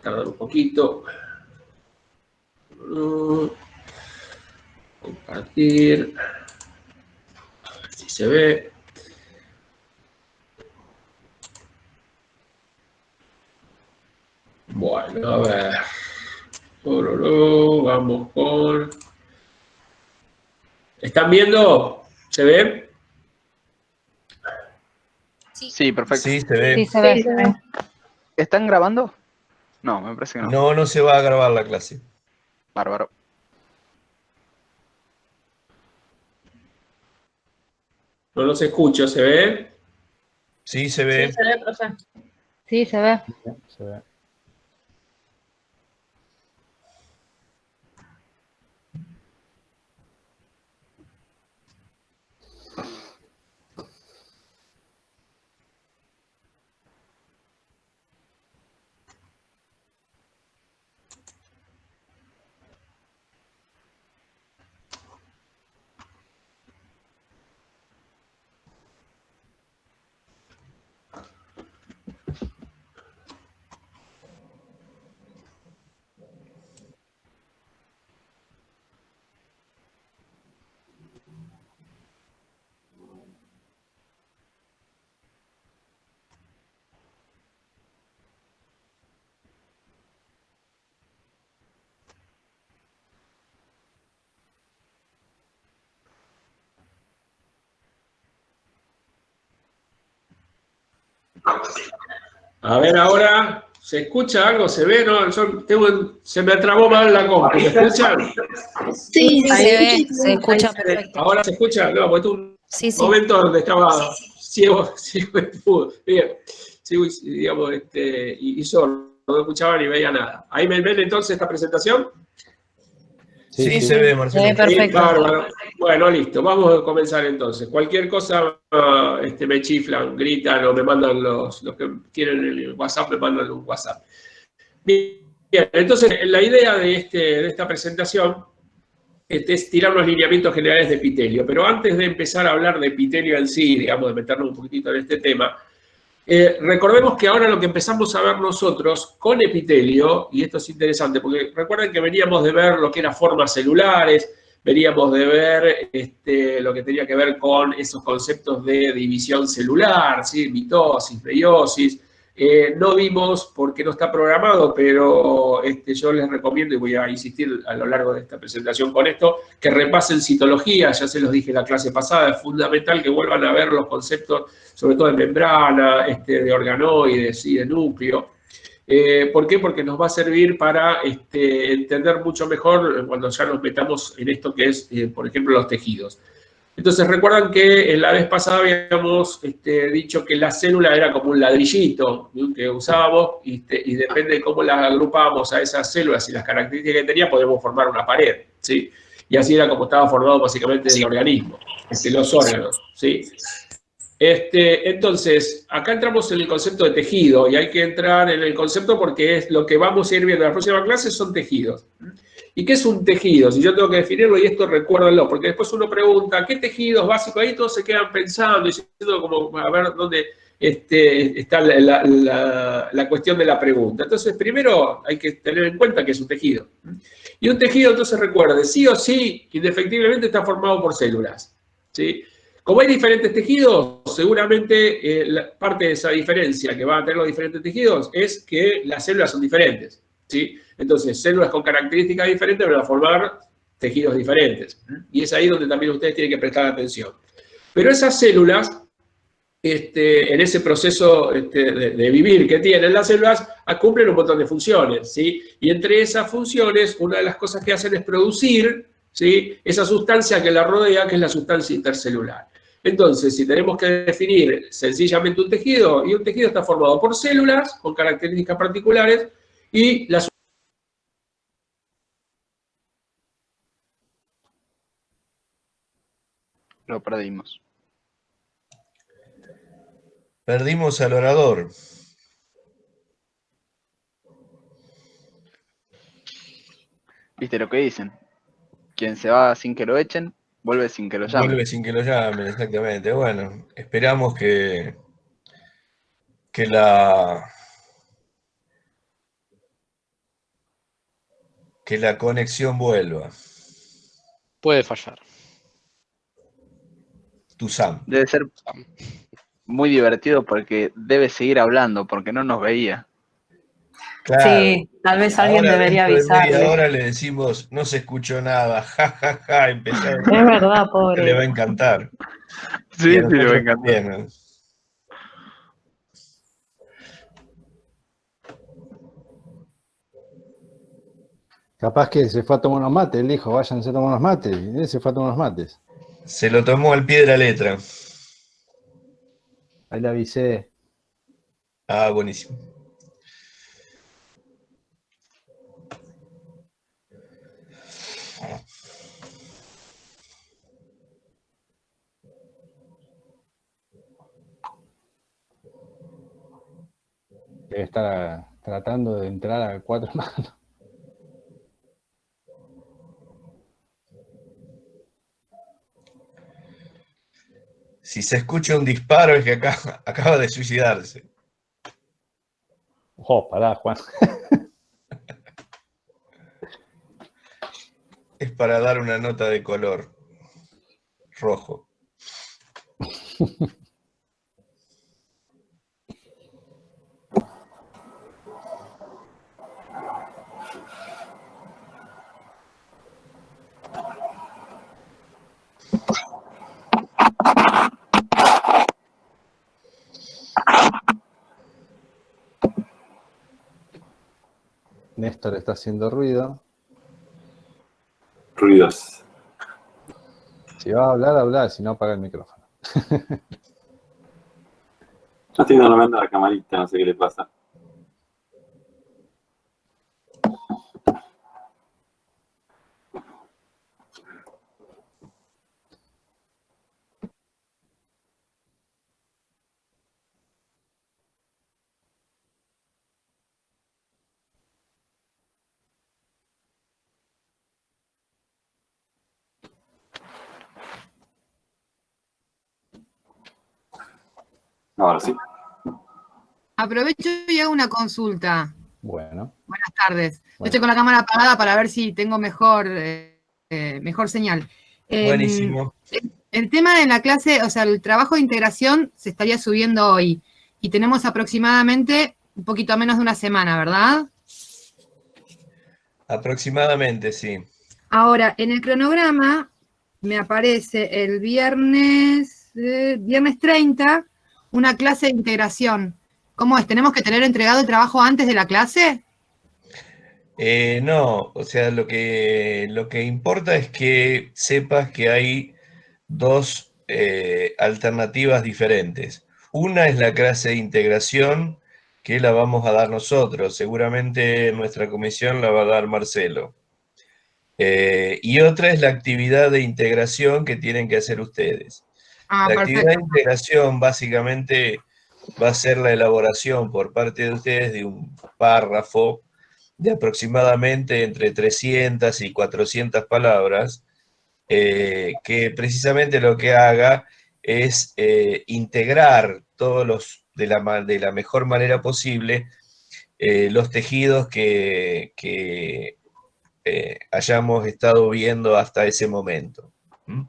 tardar un poquito. Compartir. A ver si se ve. Bueno, a ver. Vamos con... ¿Están viendo? ¿Se ve? Sí, perfecto. Sí, se ve. Sí, se ve. ¿Están grabando? No, me parece que no. No, no se va a grabar la clase. Bárbaro. No los escucho, ¿se ve? Sí, se ve. Sí, se ve, profe. Sí, se ve. Se ve. A ver ahora, ¿se escucha algo? ¿Se ve? No, se me trabó mal la compu. ¿Me escuchan? Sí, Se escucha perfecto. ¿Ahora se escucha? No, porque tuve un Sí, sí. momento donde estaba ciego de fútbol. Bien, ciego, digamos, y sordo, no escuchaba ni veía nada. ¿Ahí me ven entonces esta presentación? Sí, se ve, Marcelo. Se ve perfecto. Bárbaro. Bueno, listo, vamos a comenzar entonces. Cualquier cosa me chiflan, gritan o me mandan los que quieren el WhatsApp, me mandan un WhatsApp. Bien, entonces la idea de esta presentación es tirar los lineamientos generales de epitelio. Pero antes de empezar a hablar de epitelio en sí, digamos, de meternos un poquitito en este tema, recordemos que ahora lo que empezamos a ver nosotros con epitelio, y esto es interesante, porque recuerden que veníamos de ver lo que eran formas celulares, veníamos de ver lo que tenía que ver con esos conceptos de división celular, ¿sí? Mitosis, meiosis. No vimos porque no está programado, pero yo les recomiendo, y voy a insistir a lo largo de esta presentación con esto, que repasen citología, ya se los dije en la clase pasada, es fundamental que vuelvan a ver los conceptos, sobre todo de membrana, de organoides y de núcleo. ¿Por qué? Porque nos va a servir para entender mucho mejor cuando ya nos metamos en esto que es, por ejemplo, los tejidos. Entonces, recuerdan que en la vez pasada habíamos dicho que la célula era como un ladrillito, ¿no?, que usábamos y depende de cómo las agrupábamos a esas células y las características que tenía, podemos formar una pared, ¿sí? Y así era como estaba formado básicamente el organismo, los órganos, ¿sí? Entonces, acá entramos en el concepto de tejido y hay que entrar en el concepto porque es lo que vamos a ir viendo en la próxima clase son tejidos. ¿Y qué es un tejido? Si yo tengo que definirlo, y esto recuérdenlo, porque después uno pregunta, ¿qué tejidos básicos? Ahí todos se quedan pensando y diciendo como, a ver dónde está la cuestión de la pregunta. Entonces, primero hay que tener en cuenta que es un tejido. Y un tejido, entonces recuerde, sí o sí, indefectiblemente está formado por células, ¿sí? Como hay diferentes tejidos, seguramente parte de esa diferencia que van a tener los diferentes tejidos es que las células son diferentes, ¿sí? Entonces, células con características diferentes van a formar tejidos diferentes. Y es ahí donde también ustedes tienen que prestar atención. Pero esas células, en ese proceso de vivir que tienen las células, cumplen un montón de funciones, ¿sí? Y entre esas funciones, una de las cosas que hacen es producir, ¿sí?, esa sustancia que la rodea, que es la sustancia intercelular. Entonces, si tenemos que definir sencillamente un tejido, y un tejido está formado por células con características particulares, y la Lo perdimos. Perdimos al orador. ¿Viste lo que dicen? Quien se va sin que lo echen, vuelve sin que lo llamen. Vuelve sin que lo llamen, exactamente. Bueno, esperamos que que la conexión vuelva. Puede fallar. Tusam. Debe ser muy divertido porque debe seguir hablando, porque no nos veía. Claro. Sí, tal vez alguien Ahora, debería dentro de media avisarle. hora le decimos, no se escuchó nada, ja, empezar. Es verdad, Le va a pobre. encantar. Sí, Y a sí, le va a nosotros encantar. también, ¿no? Capaz que se fue a tomar unos mates, él dijo, váyanse a tomar unos mates. Y él se fue a tomar unos mates. Se lo tomó al pie de la letra. Ahí le avisé. Ah, buenísimo. Debe estar tratando de entrar a 4 manos. Si se escucha un disparo es que acaba de suicidarse. Oh, pará, Juan. Es para dar una nota de color rojo. Néstor está haciendo ruido. Ruidos. Si va a hablar, hablar, si no, apaga el micrófono. Ya estoy normando la camarita, no sé qué le pasa. Ahora sí. Aprovecho y hago una consulta. Bueno. Buenas tardes. Bueno. Estoy con la cámara apagada para ver si tengo mejor señal. Buenísimo. El tema de la clase, o sea, el trabajo de integración se estaría subiendo hoy. Y tenemos aproximadamente un poquito menos de una semana, ¿verdad? Aproximadamente, sí. Ahora, en el cronograma me aparece el viernes 30, una clase de integración. ¿Cómo es? ¿Tenemos que tener entregado el trabajo antes de la clase? No, o sea, lo que importa es que sepas que hay dos alternativas diferentes. Una es la clase de integración, que la vamos a dar nosotros. Seguramente nuestra comisión la va a dar Marcelo. Y otra es la actividad de integración que tienen que hacer ustedes. Ah, La actividad de perfecto. integración básicamente va a ser la elaboración por parte de ustedes de un párrafo de aproximadamente entre 300 y 400 palabras, que precisamente lo que haga es integrar todos de la mejor manera posible los tejidos que hayamos estado viendo hasta ese momento. ¿Mm?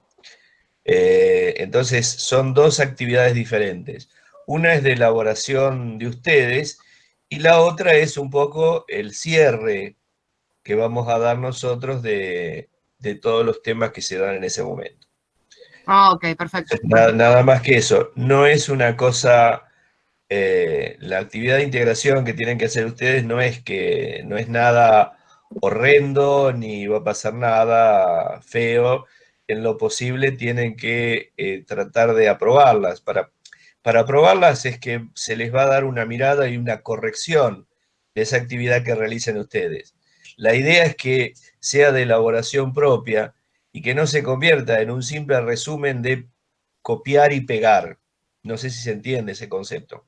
Entonces, son dos actividades diferentes. Una es de elaboración de ustedes y la otra es un poco el cierre que vamos a dar nosotros de todos los temas que se dan en ese momento. Ah, ok, perfecto. Nada más que eso. No es una cosa, la actividad de integración que tienen que hacer ustedes no es nada horrendo ni va a pasar nada feo. En lo posible tienen que tratar de aprobarlas. Para aprobarlas es que se les va a dar una mirada y una corrección de esa actividad que realicen ustedes. La idea es que sea de elaboración propia y que no se convierta en un simple resumen de copiar y pegar. No sé si se entiende ese concepto.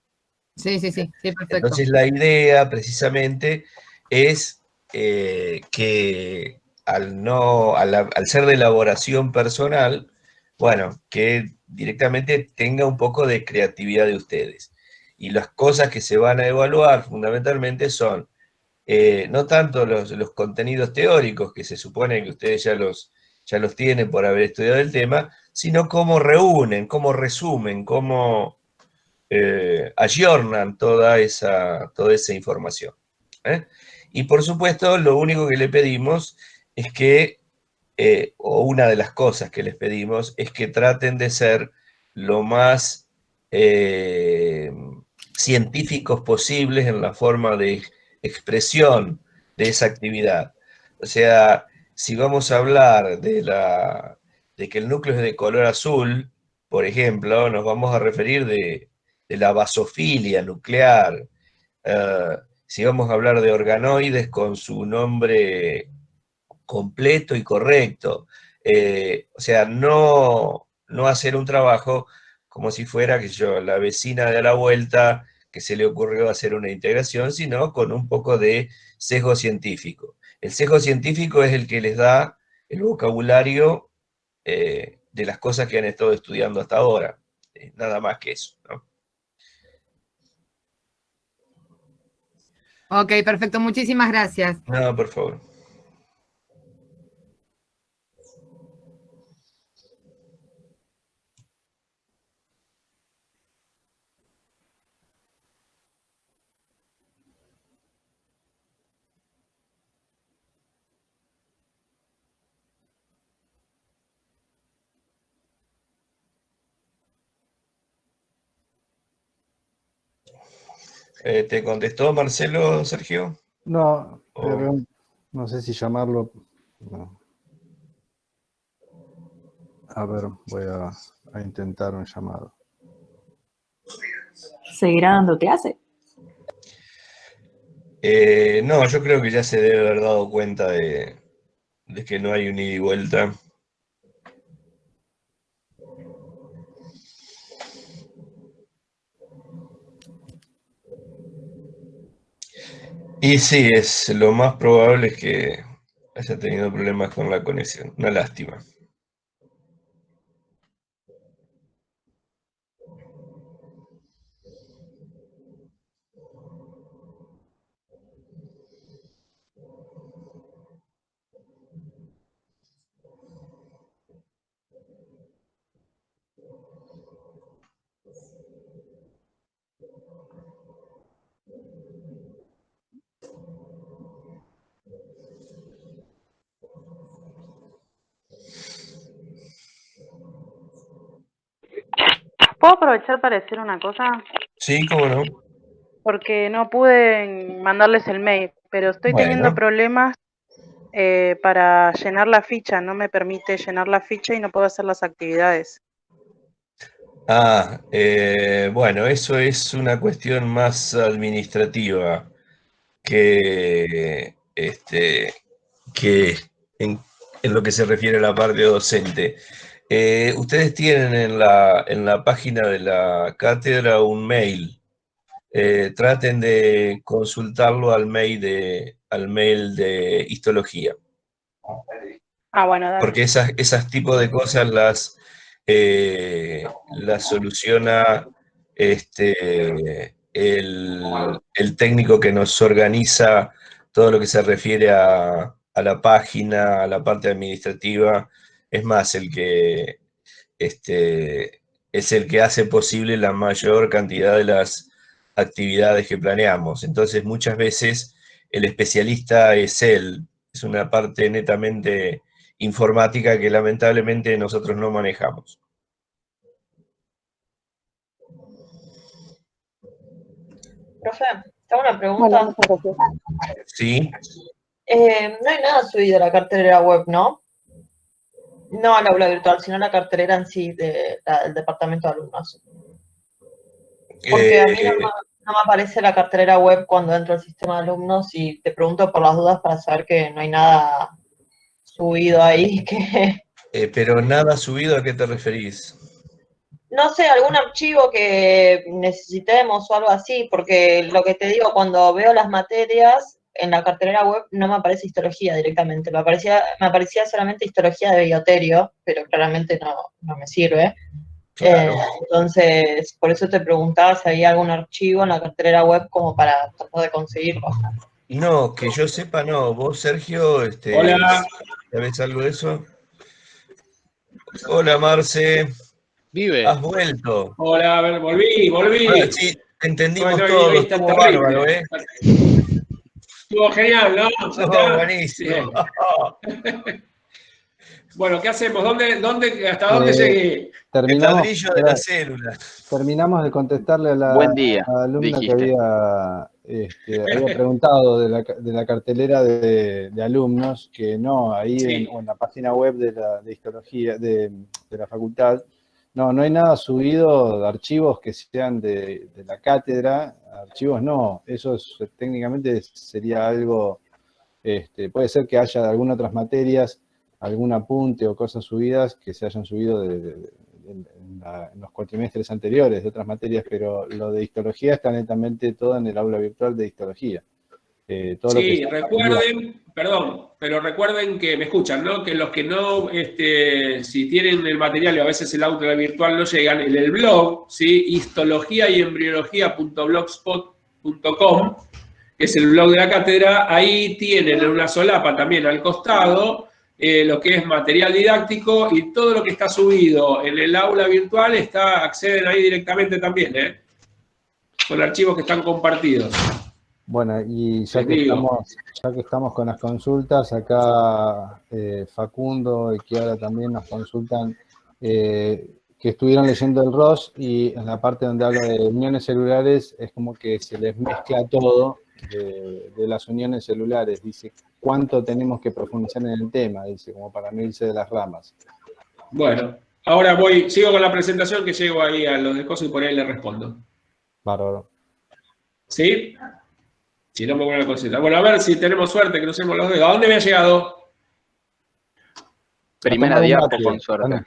Sí, perfecto. Entonces la idea precisamente es que al ser de elaboración personal, bueno, que directamente tenga un poco de creatividad de ustedes. Y las cosas que se van a evaluar fundamentalmente son no tanto los contenidos teóricos, que se supone que ustedes ya los tienen por haber estudiado el tema, sino cómo reúnen, cómo resumen, cómo ayornan toda esa información. Y por supuesto, lo único que le pedimos es que, o una de las cosas que les pedimos, es que traten de ser lo más científicos posibles en la forma de expresión de esa actividad. O sea, si vamos a hablar de que el núcleo es de color azul, por ejemplo, nos vamos a referir de la basofilia nuclear. Si vamos a hablar de organoides con su nombre completo y correcto. O sea, no hacer un trabajo como si fuera, que yo, la vecina de a la vuelta que se le ocurrió hacer una integración, sino con un poco de sesgo científico. El sesgo científico es el que les da el vocabulario de las cosas que han estado estudiando hasta ahora. Nada más que eso, ¿no? Ok, perfecto, muchísimas gracias. No, por favor. ¿Te contestó Marcelo, Sergio? No, O- pero no sé si llamarlo. No. A ver, voy a intentar un llamado. ¿Seguirá dando clase? No, yo creo que ya se debe haber dado cuenta de que no hay un ida y vuelta. Y sí, lo más probable es que haya tenido problemas con la conexión. Una lástima. ¿Puedo aprovechar para decir una cosa? Sí, cómo no. Porque no pude mandarles el mail, pero estoy teniendo Bueno, problemas para llenar la ficha. No me permite llenar la ficha y no puedo hacer las actividades. bueno, eso es una cuestión más administrativa que, que en lo que se refiere a la parte docente. Ustedes tienen en la página de la cátedra un mail. Traten de consultarlo al mail de histología. Ah, bueno, dale. Porque esas tipos de cosas las soluciona el técnico que nos organiza todo lo que se refiere a la página, a la parte administrativa. Es más, es el que hace posible la mayor cantidad de las actividades que planeamos. Entonces, muchas veces el especialista es él, es una parte netamente informática que lamentablemente nosotros no manejamos. Profe, tengo una pregunta. ¿Sí? No hay nada subido a la cartelera web, ¿no? No al aula virtual, sino a la cartelera en sí del departamento de alumnos. Porque a mí no me aparece la cartelera web cuando entro al sistema de alumnos y te pregunto por las dudas para saber que no hay nada subido ahí. Pero nada subido, ¿a qué te referís? No sé, algún archivo que necesitemos o algo así, porque lo que te digo, cuando veo las materias en la cartelera web no me aparece histología directamente, me aparecía solamente histología de bioterio, pero claramente no me sirve. Claro. Entonces, por eso te preguntaba si había algún archivo en la cartelera web como para tratar de conseguirlo. No, que yo sepa, no. Vos, Sergio, Hola. ¿sabés algo de eso? Hola, Marce. Vive. Has vuelto. Hola, a ver, volví. Ahora sí, entendimos No, todo. está Estuvo terrible. bárbaro, ¿eh? Estuvo genial, ¿no? ¿Ya Estuvo está? buenísimo. Bueno, ¿qué hacemos? ¿Hasta dónde llegué? El Terminamos, ladrillo de la célula. terminamos de contestarle a la, Buen día, a la alumna que dijiste. había preguntado de la cartelera de alumnos, que no, ahí Sí. en la página web de histología de la facultad, no hay nada subido de archivos que sean de la cátedra, archivos no, eso técnicamente sería algo, puede ser que haya de algunas otras materias, algún apunte o cosas subidas que se hayan subido en los cuatrimestres anteriores de otras materias, pero lo de histología está netamente todo en el aula virtual de histología. Todo lo que Sí, recuerden que me escuchan, ¿no? Que los que no, si tienen el material y a veces el aula virtual no llegan, en el blog, ¿sí? histologiayembriología.blogspot.com, que es el blog de la cátedra, ahí tienen en una solapa también al costado lo que es material didáctico y todo lo que está subido en el aula virtual acceden ahí directamente también, ¿eh? Son archivos que están compartidos. Bueno, y ya que estamos con las consultas, acá Facundo y Kiara también nos consultan que estuvieron leyendo el ROS y en la parte donde habla de uniones celulares es como que se les mezcla todo de las uniones celulares. Dice, ¿cuánto tenemos que profundizar en el tema? Dice, como para no irse de las ramas. Bueno, ahora sigo con la presentación que llego ahí a los de cosas y por ahí le respondo. Bárbaro. ¿Sí? Si no me vuelvo a consultar. Bueno, a ver si tenemos suerte, que no seamos los dedos. ¿A dónde me ha llegado? Primera diapo con suerte.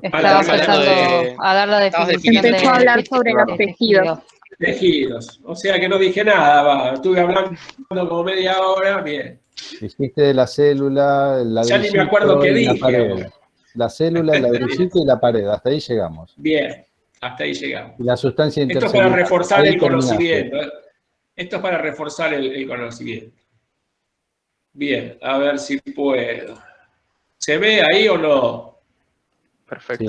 Estaba empezando a dar la definición de... Empezó a hablar sobre los tejidos. Tejidos. O sea que no dije nada, estuve hablando como media hora, bien. Dijiste de la célula, el ladrillito. Ya ni me acuerdo qué y la dije. pared. La célula, el ladrillito y la pared. Hasta ahí llegamos. Bien, hasta ahí llegamos. Y la sustancia Esto es intercelular. para reforzar Ahí el terminaste. conocimiento. Esto es para reforzar el conocimiento. Bien, a ver si puedo. ¿Se ve ahí o no? Perfecto.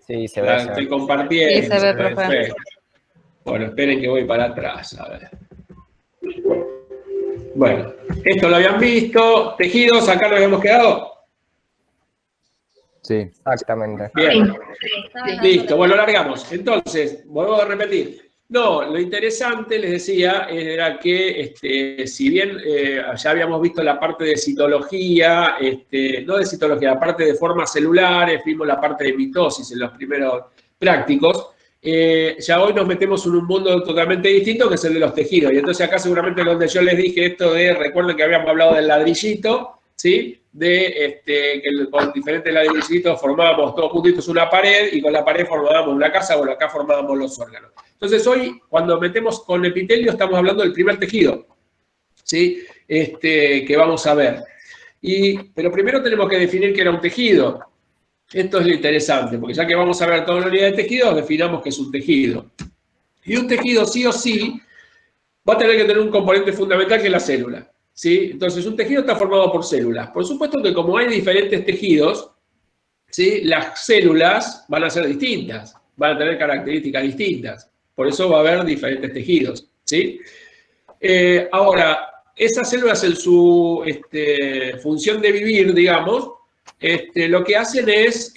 Sí, se ve. Estoy compartiendo. Sí, se ve, profe. Perfecto. Bueno, esperen que voy para atrás, a ver. Bueno, esto lo habían visto. Tejidos, acá nos habíamos quedado. Sí. Exactamente. Bien. Listo, bueno, largamos. Entonces, volvemos a repetir. No, lo interesante, les decía, era que si bien ya habíamos visto la parte de citología, no de citología, la parte de formas celulares, vimos la parte de mitosis en los primeros prácticos, ya hoy nos metemos en un mundo totalmente distinto que es el de los tejidos. Y entonces acá seguramente donde yo les dije esto de, recuerden que habíamos hablado del ladrillito, ¿sí? Que con diferentes ladrillitos formábamos todos juntitos una pared y con la pared formábamos una casa, bueno, acá formábamos los órganos. Entonces hoy, cuando metemos con epitelio, estamos hablando del primer tejido, ¿sí? Que vamos a ver. Pero primero tenemos que definir qué era un tejido. Esto es lo interesante, porque ya que vamos a ver toda la unidad de tejidos, definamos qué es un tejido. Y un tejido sí o sí va a tener que tener un componente fundamental que es la célula. ¿Sí? Entonces, un tejido está formado por células. Por supuesto que como hay diferentes tejidos, ¿sí? Las células van a ser distintas, van a tener características distintas. Por eso va a haber diferentes tejidos. ¿Sí? Ahora, esas células en su función de vivir, digamos, lo que hacen es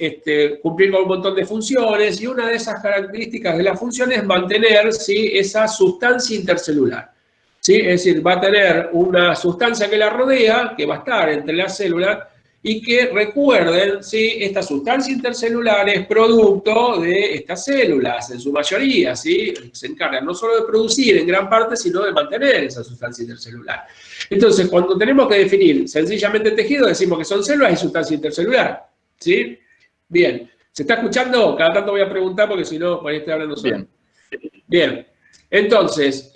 cumplir con un montón de funciones y una de esas características de la función es mantener, ¿sí? Esa sustancia intercelular. ¿Sí? Es decir, va a tener una sustancia que la rodea, que va a estar entre las células, y que recuerden, ¿sí? Esta sustancia intercelular es producto de estas células, en su mayoría, ¿sí? Se encargan no solo de producir en gran parte, sino de mantener esa sustancia intercelular. Entonces, cuando tenemos que definir sencillamente tejido, decimos que son células y sustancia intercelular, ¿sí? Bien. ¿Se está escuchando? Cada tanto voy a preguntar porque si no, por ahí estoy hablando solo. Bien. Entonces,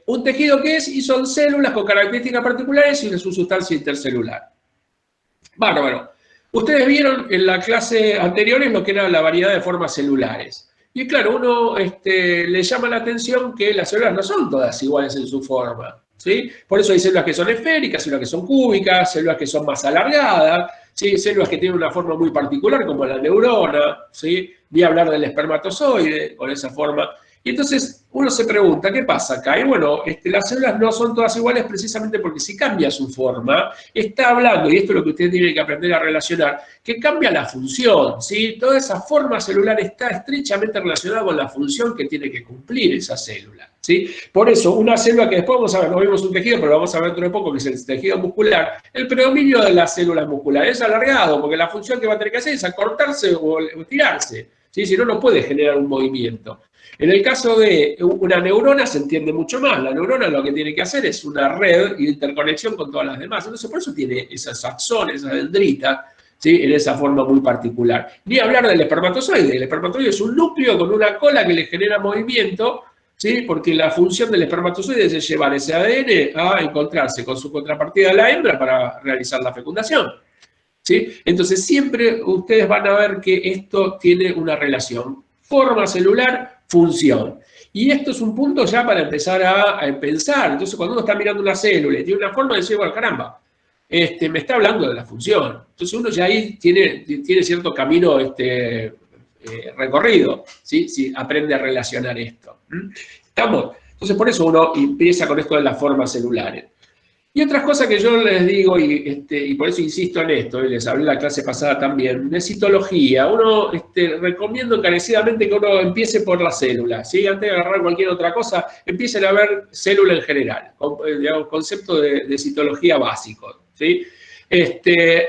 ¿un tejido qué es? Y son células con características particulares y su sustancia intercelular. Bárbaro. Ustedes vieron en la clase anterior lo que era la variedad de formas celulares. Y claro, uno le llama la atención que las células no son todas iguales en su forma, ¿sí? Por eso hay células que son esféricas, células que son cúbicas, células que son más alargadas, ¿sí? Células que tienen una forma muy particular, como la neurona, ¿sí? Ni hablar del espermatozoide, con esa forma. Y entonces uno se pregunta, ¿qué pasa acá? Y bueno, las células no son todas iguales precisamente porque si cambia su forma, está hablando, y esto es lo que ustedes tienen que aprender a relacionar, que cambia la función, ¿sí? Toda esa forma celular está estrechamente relacionada con la función que tiene que cumplir esa célula, ¿sí? Por eso, una célula que después vamos a ver, no vimos un tejido, pero lo vamos a ver dentro de poco, que es el tejido muscular, el predominio de las células musculares es alargado, porque la función que va a tener que hacer es acortarse o estirarse, ¿sí? Si no, no puede generar un movimiento. En el caso de una neurona se entiende mucho más. La neurona lo que tiene que hacer es una red de interconexión con todas las demás. Entonces, por eso tiene esas axones, esas dendritas, ¿sí? En esa forma muy particular. Ni hablar del espermatozoide. El espermatozoide es un núcleo con una cola que le genera movimiento, ¿sí? Porque la función del espermatozoide es llevar ese ADN a encontrarse con su contrapartida, la hembra, para realizar la fecundación, ¿sí? Entonces, siempre ustedes van a ver que esto tiene una relación. Forma celular, función. Y esto es un punto ya para empezar a pensar. Entonces, cuando uno está mirando una célula y tiene una forma de decir, bueno, caramba, me está hablando de la función. Entonces, uno ya ahí tiene cierto camino recorrido, ¿sí? Si aprende a relacionar esto. ¿Estamos? Entonces, por eso uno empieza con esto de las formas celulares. Y otras cosas que yo les digo, y por eso insisto en esto, y les hablé la clase pasada también, de citología. Uno recomiendo encarecidamente que uno empiece por las células, ¿sí? Antes de agarrar cualquier otra cosa, empiecen a ver célula en general, digamos, concepto de citología básico, ¿sí?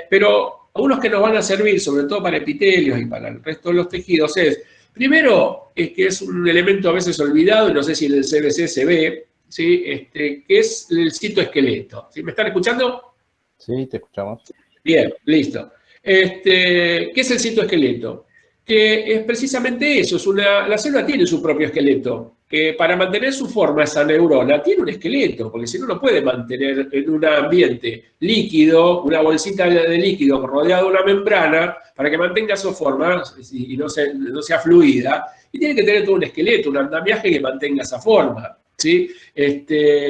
Pero unos que nos van a servir, sobre todo para epitelios y para el resto de los tejidos, es, primero, es que es un elemento a veces olvidado, y no sé si en el CBC se ve, ¿sí? Que es el citoesqueleto. ¿Sí? ¿Me están escuchando? Sí, te escuchamos. Bien, listo. ¿Qué es el citoesqueleto? Que es precisamente eso, la célula tiene su propio esqueleto, que para mantener su forma, esa neurona, tiene un esqueleto, porque si no, no puede mantener en un ambiente líquido, una bolsita de líquido rodeada de una membrana, para que mantenga su forma y no sea fluida, y tiene que tener todo un esqueleto, un andamiaje que mantenga esa forma, ¿sí?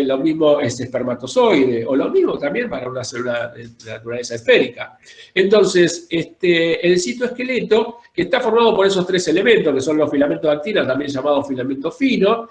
Lo mismo es espermatozoide, o lo mismo también para una célula de naturaleza esférica. Entonces, el citoesqueleto, que está formado por esos tres elementos, que son los filamentos de actina, también llamados filamentos finos,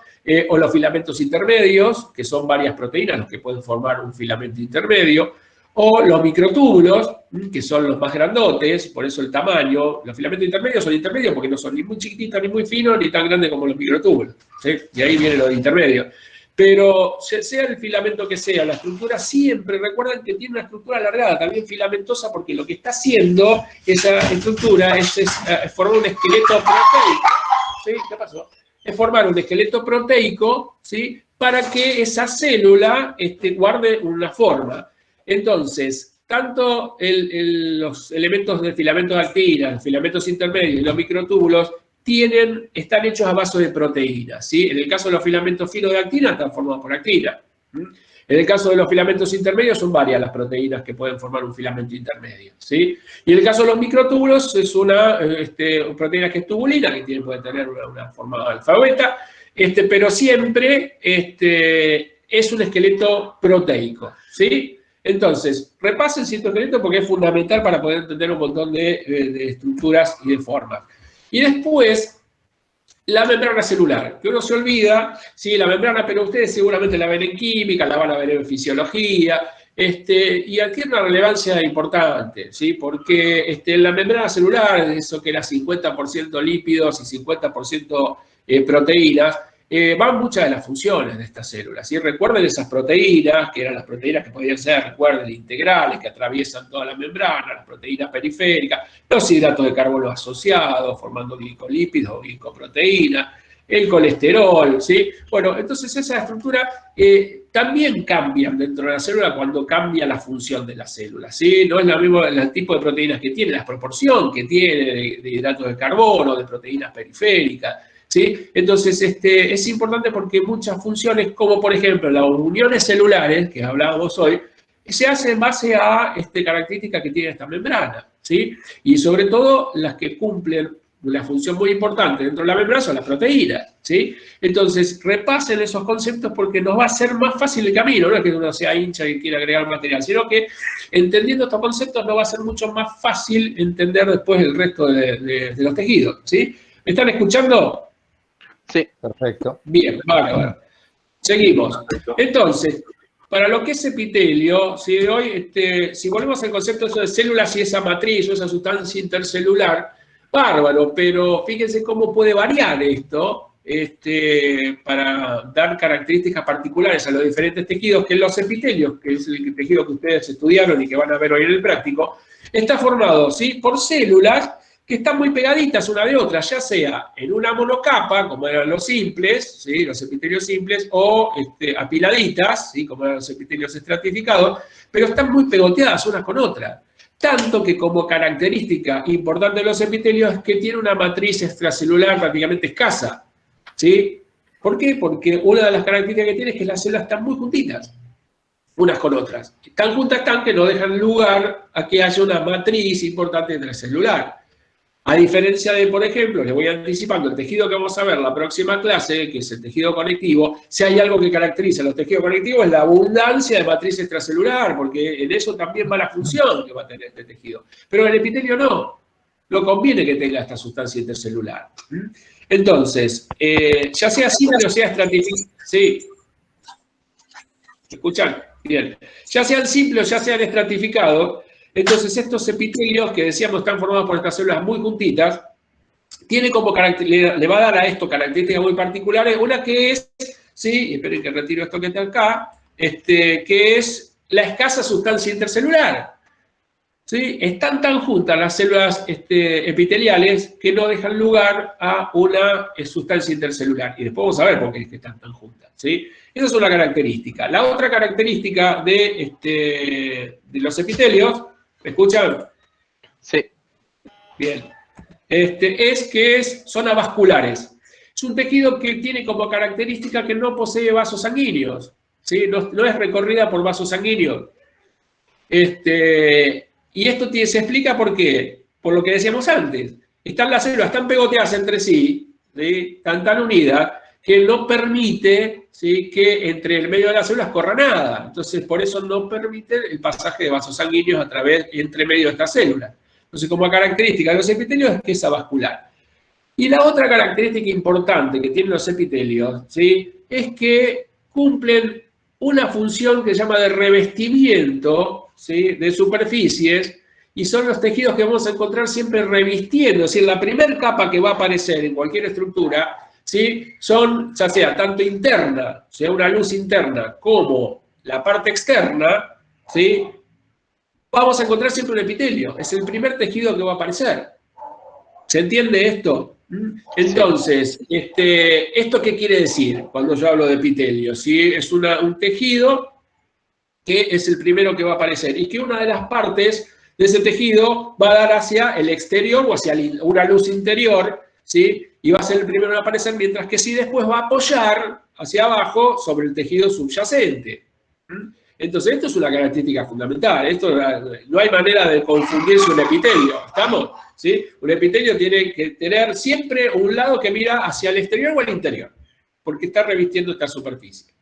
o los filamentos intermedios, que son varias proteínas los que pueden formar un filamento intermedio, o los microtúbulos, que son los más grandotes, por eso el tamaño. Los filamentos intermedios son intermedios porque no son ni muy chiquititos, ni muy finos, ni tan grandes como los microtúbulos, ¿sí? Y ahí viene lo de intermedio. Pero sea el filamento que sea, la estructura siempre, recuerden que tiene una estructura alargada, también filamentosa, porque lo que está haciendo esa estructura es formar un esqueleto proteico. ¿Sí? ¿Qué pasó? Es formar un esqueleto proteico, ¿sí? Para que esa célula guarde una forma. Entonces, tanto los elementos de filamento de actina, los filamentos intermedios y los microtúbulos están hechos a base de proteínas, ¿sí? En el caso de los filamentos finos de actina, están formados por actina. En el caso de los filamentos intermedios, son varias las proteínas que pueden formar un filamento intermedio, ¿sí? Y en el caso de los microtúbulos, es una proteína que es tubulina, que puede tener una forma alfabeta, pero siempre es un esqueleto proteico, ¿sí? Entonces, repasen el citoesqueleto porque es fundamental para poder entender un montón de estructuras y de formas. Y después, la membrana celular, que uno se olvida, sí, la membrana, pero ustedes seguramente la ven en química, la van a ver en fisiología, y adquiere una relevancia importante, ¿sí? Porque la membrana celular, eso que era 50% lípidos y 50% proteínas, van muchas de las funciones de estas células, ¿sí? Recuerden esas proteínas, que eran las proteínas que podían ser, recuerden, integrales, que atraviesan toda la membrana, las proteínas periféricas, los hidratos de carbono asociados, formando glicolípidos o glicoproteínas, el colesterol, ¿sí? Bueno, entonces esa estructura también cambia dentro de la célula cuando cambia la función de la célula, ¿sí? No es lo mismo el tipo de proteínas que tiene, la proporción que tiene de hidratos de carbono, de proteínas periféricas, ¿sí? Entonces, es importante porque muchas funciones, como por ejemplo las uniones celulares, que hablábamos hoy, se hacen en base a características que tiene esta membrana, ¿sí? Y sobre todo las que cumplen una función muy importante dentro de la membrana son las proteínas, ¿sí? Entonces, repasen esos conceptos porque nos va a hacer más fácil el camino, no es que uno sea hincha y quiera agregar material, sino que entendiendo estos conceptos nos va a ser mucho más fácil entender después el resto de los tejidos, ¿sí? ¿Me están escuchando? Sí. Perfecto. Bien, bárbaro. Seguimos. Entonces, para lo que es epitelio, si hoy, si volvemos al concepto de células y esa matriz o esa sustancia intercelular, bárbaro, pero fíjense cómo puede variar esto para dar características particulares a los diferentes tejidos, que los epitelios, que es el tejido que ustedes estudiaron y que van a ver hoy en el práctico, está formado, ¿sí?, por células que están muy pegaditas una de otra, ya sea en una monocapa, como eran los simples, ¿sí?, los epitelios simples, o apiladitas, ¿sí?, como eran los epitelios estratificados, pero están muy pegoteadas unas con otras. Tanto que como característica importante de los epitelios es que tiene una matriz extracelular prácticamente escasa, ¿sí? ¿Por qué? Porque una de las características que tiene es que las células están muy juntitas, unas con otras. Tan juntas están que no dejan lugar a que haya una matriz importante intracelular. A diferencia de, por ejemplo, les voy anticipando, el tejido que vamos a ver la próxima clase, que es el tejido conectivo, si hay algo que caracteriza a los tejidos conectivos es la abundancia de matriz extracelular, porque en eso también va la función que va a tener este tejido. Pero el epitelio no conviene que tenga esta sustancia intercelular. Entonces, ya sea simple o sea estratificado, ¿sí? ¿Escuchan? Bien. Ya sean simples o ya sean estratificados, entonces estos epitelios que decíamos están formados por estas células muy juntitas, tiene como le va a dar a esto características muy particulares, una que es, sí, esperen que retiro esto que está acá, que es la escasa sustancia intercelular. ¿Sí? Están tan juntas las células epiteliales que no dejan lugar a una sustancia intercelular. Y después vamos a ver por qué es que están tan juntas, ¿sí? Esa es una característica. La otra característica de los epitelios, ¿me escuchan? Sí. Bien. Es que son avasculares. Es un tejido que tiene como característica que no posee vasos sanguíneos, ¿sí? No es recorrida por vasos sanguíneos. Y esto se explica por qué. Por lo que decíamos antes. Las células tan pegoteadas entre sí, ¿sí?, tan unidas, que no permite, ¿sí?, que entre el medio de las células corra nada. Entonces, por eso no permite el pasaje de vasos sanguíneos entre medio de estas células. Entonces, como característica de los epitelios es que es avascular. Y la otra característica importante que tienen los epitelios, ¿sí?, es que cumplen una función que se llama de revestimiento, ¿sí?, de superficies, y son los tejidos que vamos a encontrar siempre revistiendo. Es decir, la primera capa que va a aparecer en cualquier estructura, ¿sí?, son, ya sea tanto interna, sea una luz interna, como la parte externa, ¿sí?, vamos a encontrar siempre un epitelio. Es el primer tejido que va a aparecer. ¿Se entiende esto? Entonces, ¿esto qué quiere decir cuando yo hablo de epitelio? ¿Sí? Es un tejido que es el primero que va a aparecer y que una de las partes de ese tejido va a dar hacia el exterior o hacia una luz interior, ¿sí?, y va a ser el primero en aparecer, mientras que sí después va a apoyar hacia abajo sobre el tejido subyacente. Entonces, esto es una característica fundamental. Esto no hay manera de confundirse un epitelio, ¿estamos? ¿Sí? Un epitelio tiene que tener siempre un lado que mira hacia el exterior o al interior, porque está revistiendo esta superficie.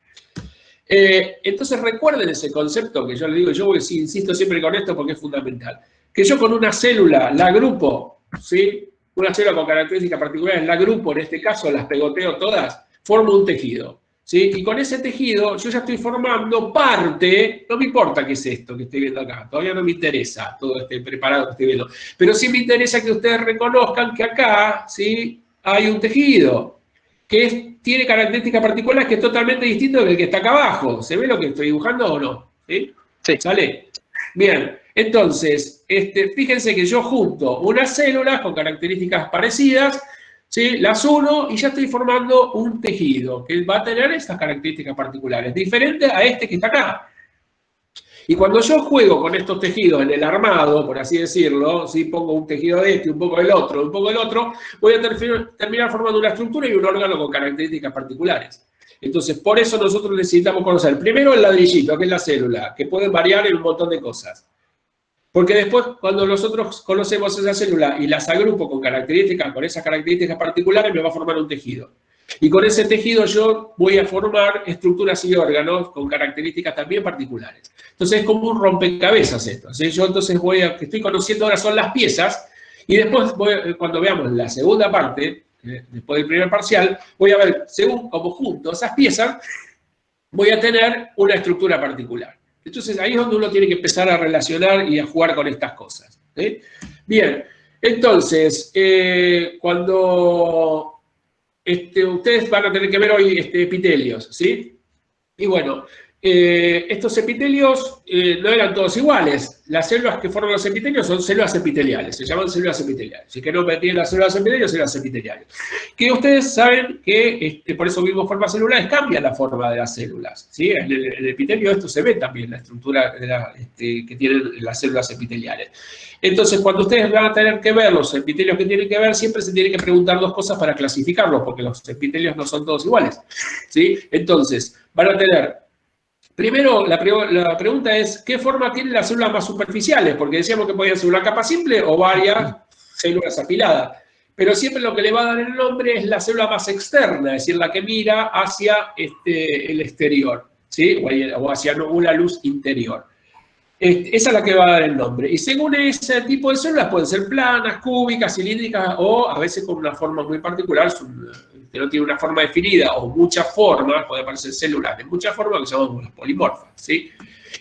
Entonces, recuerden ese concepto que yo les digo, yo insisto siempre con esto porque es fundamental. Que yo con una célula la agrupo, ¿sí?, una célula con características particulares, la agrupo, en este caso las pegoteo todas, formo un tejido. ¿Sí? Y con ese tejido yo ya estoy formando parte, no me importa qué es esto que estoy viendo acá, todavía no me interesa todo este preparado que estoy viendo, pero sí me interesa que ustedes reconozcan que acá, ¿sí?, hay un tejido que tiene características particulares que es totalmente distinto del que está acá abajo. ¿Se ve lo que estoy dibujando o no? ¿Sí? Sí. ¿Sale? Bien, entonces, fíjense que yo junto unas células con características parecidas, ¿sí?, las uno y ya estoy formando un tejido que va a tener estas características particulares, diferente a este que está acá. Y cuando yo juego con estos tejidos en el armado, por así decirlo, ¿sí?, pongo un tejido de un poco del otro, un poco del otro, voy a terminar formando una estructura y un órgano con características particulares. Entonces, por eso nosotros necesitamos conocer primero el ladrillito, que es la célula, que pueden variar en un montón de cosas. Porque después, cuando nosotros conocemos esa célula y las agrupo con esas características particulares, me va a formar un tejido. Y con ese tejido yo voy a formar estructuras y órganos con características también particulares. Entonces es como un rompecabezas esto. ¿Sí? Yo entonces que estoy conociendo ahora son las piezas, y después cuando veamos la segunda parte, después del primer parcial, voy a ver, según como junto esas piezas, voy a tener una estructura particular. Entonces ahí es donde uno tiene que empezar a relacionar y a jugar con estas cosas. ¿Sí? Bien, entonces, cuando ustedes van a tener que ver hoy epitelios, ¿sí? Y bueno, estos epitelios no eran todos iguales. Las células que forman los epitelios son células epiteliales, se llaman células epiteliales. Si que no tienen las células epiteliales, células epiteliales. Que ustedes saben que por eso mismo formas celulares cambian la forma de las células, ¿sí? En el epitelio esto se ve también, la estructura que tienen las células epiteliales. Entonces, cuando ustedes van a tener que ver los epitelios que tienen que ver, siempre se tienen que preguntar dos cosas para clasificarlos, porque los epitelios no son todos iguales, ¿sí? Entonces, van a tener... Primero, la pregunta es, ¿qué forma tienen las células más superficiales? Porque decíamos que podían ser una capa simple o varias células apiladas. Pero siempre lo que le va a dar el nombre es la célula más externa, es decir, la que mira hacia el exterior, ¿sí? O hacia una luz interior. Esa es la que va a dar el nombre. Y según ese tipo de células pueden ser planas, cúbicas, cilíndricas o a veces con una forma muy particular, que no tiene una forma definida o muchas formas, puede aparecer células de muchas formas que se llaman polimorfas, ¿sí?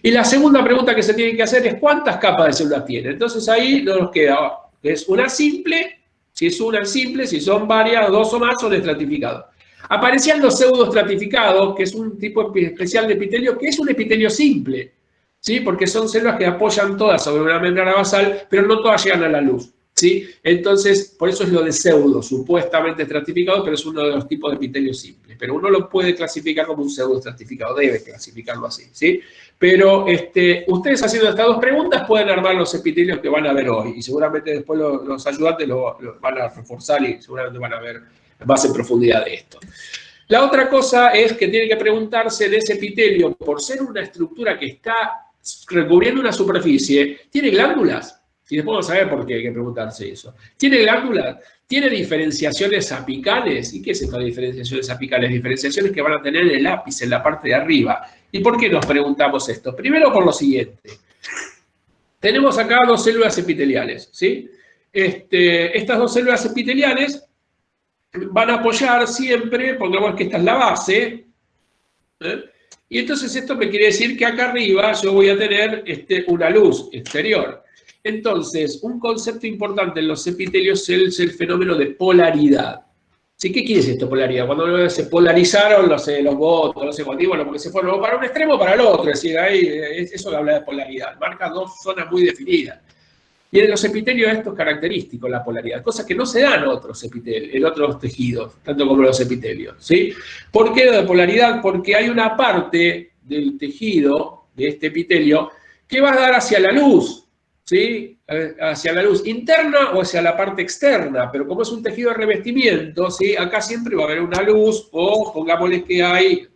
Y la segunda pregunta que se tiene que hacer es ¿cuántas capas de células tiene? Entonces ahí nos queda, es una simple, si es una simple, si son varias, dos o más, son estratificados. Aparecían los pseudoestratificados, que es un tipo especial de epitelio, que es un epitelio simple, ¿sí? Porque son células que apoyan todas sobre una membrana basal, pero no todas llegan a la luz, ¿sí? Entonces, por eso es lo de pseudo, supuestamente estratificado, pero es uno de los tipos de epitelio simple. Pero uno lo puede clasificar como un pseudo estratificado, debe clasificarlo así, ¿sí? Pero ustedes haciendo estas dos preguntas pueden armar los epitelios que van a ver hoy, y seguramente después los ayudantes lo van a reforzar y seguramente van a ver más en profundidad de esto. La otra cosa es que tiene que preguntarse de ese epitelio, por ser una estructura que está recubriendo una superficie, ¿tiene glándulas? Y después vamos a ver por qué hay que preguntarse eso. ¿Tiene glándulas? ¿Tiene diferenciaciones apicales? ¿Y qué es esto de diferenciaciones apicales? Diferenciaciones que van a tener en el ápice, en la parte de arriba. ¿Y por qué nos preguntamos esto? Primero por lo siguiente. Tenemos acá dos células epiteliales, ¿sí? Estas dos células epiteliales van a apoyar siempre, pongamos que esta es la base, y entonces esto me quiere decir que acá arriba yo voy a tener una luz exterior. Entonces, un concepto importante en los epitelios es el fenómeno de polaridad. ¿Sí? ¿Qué quiere decir esto, polaridad? Cuando se polarizaron los votos, no sé cuánto, bueno, porque se fueron para un extremo o para el otro, es decir, ahí, eso habla de polaridad, marca dos zonas muy definidas. Y en los epitelios esto es característico, la polaridad, cosas que no se dan en otros tejidos, tanto como los epitelios, ¿sí? ¿Por qué de polaridad? Porque hay una parte del tejido, de este epitelio, que va a dar hacia la luz, ¿sí? Hacia la luz interna o hacia la parte externa, pero como es un tejido de revestimiento, ¿sí? Acá siempre va a haber una luz, o pongámosle que hay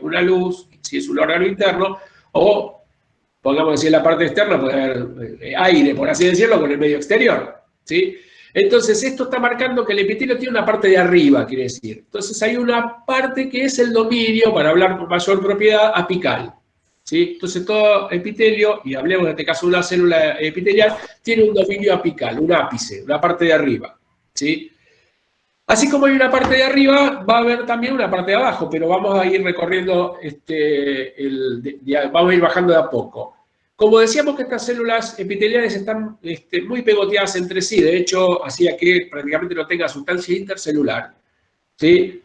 una luz, si es un órgano interno, o pongamos que en la parte externa puede haber aire, por así decirlo, con el medio exterior, ¿sí? Entonces, esto está marcando que el epitelio tiene una parte de arriba, quiere decir. Entonces, hay una parte que es el dominio, para hablar con mayor propiedad, apical, ¿sí? Entonces, todo epitelio, y hablemos en este caso de una célula epitelial, tiene un dominio apical, un ápice, una parte de arriba, ¿sí? Así como hay una parte de arriba, va a haber también una parte de abajo, pero vamos a ir recorriendo, vamos a ir bajando de a poco. Como decíamos que estas células epiteliales están muy pegoteadas entre sí, de hecho, hacía que prácticamente no tenga sustancia intercelular, ¿sí?